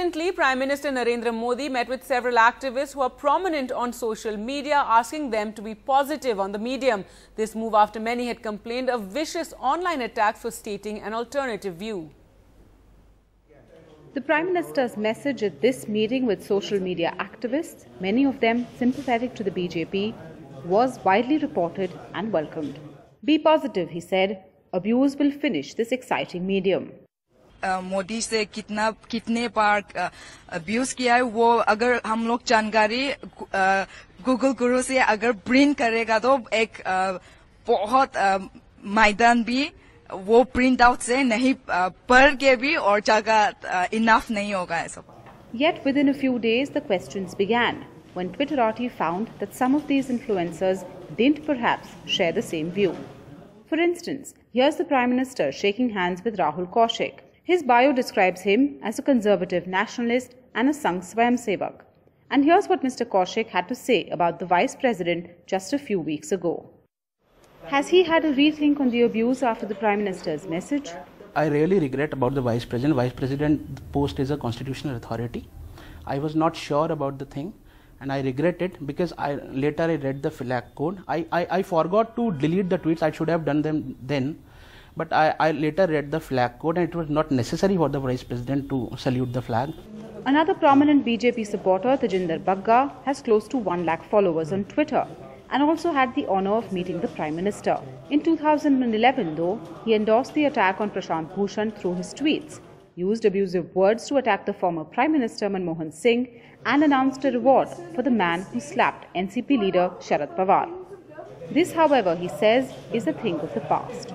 Recently, Prime Minister Narendra Modi met with several activists who are prominent on social media, asking them to be positive on the medium. This move after many had complained of vicious online attacks for stating an alternative view. The Prime Minister's message at this meeting with social media activists, many of them sympathetic to the BJP, was widely reported and welcomed. Be positive, he said. Abuse will finish this exciting medium. Modi से कितने बार abuse किया है वो अगर हम लोग जानकारी Google गुरु से अगर प्रिंट करेगा तो एक बहुत मैदान भी वो प्रिंट आउट से नहीं पढ़ के भी और जगह इनफ नहीं होगा ऐसा. Yet within a few days the questions began when Twitterati found that some of these influencers didn't perhaps share the same view. For instance, here's the Prime Minister shaking hands with Rahul Kaushik. His bio describes him as a conservative nationalist and a Sangh Swayamsevak. And here's what Mr. Kaushik had to say about the Vice President just a few weeks ago. Has he had a rethink on the abuse after the Prime Minister's message? I really regret about the Vice President. Vice President post is a constitutional authority. I was not sure about the thing and I regret it because later I read the flag code. I forgot to delete the tweets. I should have done them then. But I later read the flag code and it was not necessary for the Vice President to salute the flag. Another prominent BJP supporter, Tajinder Bagga, has close to 1 lakh followers on Twitter and also had the honour of meeting the Prime Minister. In 2011, though, he endorsed the attack on Prashant Bhushan through his tweets, used abusive words to attack the former Prime Minister Manmohan Singh and announced a reward for the man who slapped NCP leader Sharad Pawar. This, however, he says, is a thing of the past.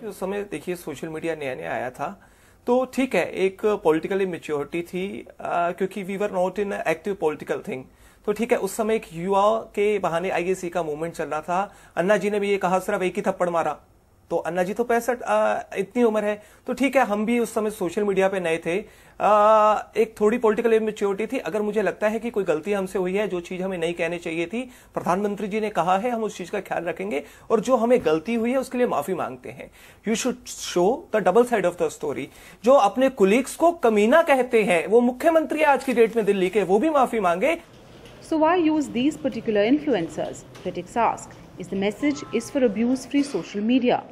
उस समय देखिए social media नया नया आया था तो ठीक है एक पॉलिटिकल इमेच्योरिटी थी क्योंकि we were not in active political thing तो ठीक है उस समय एक युवा के बहाने आईएसी का मूवमेंट चल रहा था. अन्ना जी ने भी ये कहा सिर्फ एक ही थप्पड़ मारा तो अन्ना जी तो 65 इतनी उम्र है तो ठीक है हम भी उस समय सोशल मीडिया पे नए थे. एक थोड़ी पॉलिटिकल इमेच्योरिटी थी. अगर मुझे लगता है कि कोई गलती हमसे हुई है जो चीज हमें नहीं कहनी चाहिए थी प्रधानमंत्री जी ने कहा है हम उस चीज का ख्याल रखेंगे और जो हमें गलती हुई है उसके लिए माफी मांगते हैं. You should show the double side of the story. जो अपने कुलीग्स को कमीना कहते हैं वो मुख्यमंत्री आज की डेट में दिल्ली के वो भी माफी मांगे. So why use these particular influencers? Critics ask. Is the message is for abuse-free social media?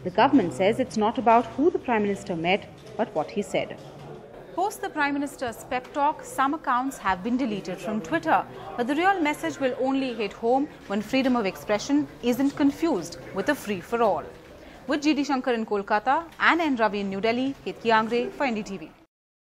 The government says it's not about who the Prime Minister met, but what he said. Post the Prime Minister's pep talk, some accounts have been deleted from Twitter. But the real message will only hit home when freedom of expression isn't confused with a free-for-all. With G.D. Shankar in Kolkata and N. Ravi in New Delhi, Ketki Angre for NDTV.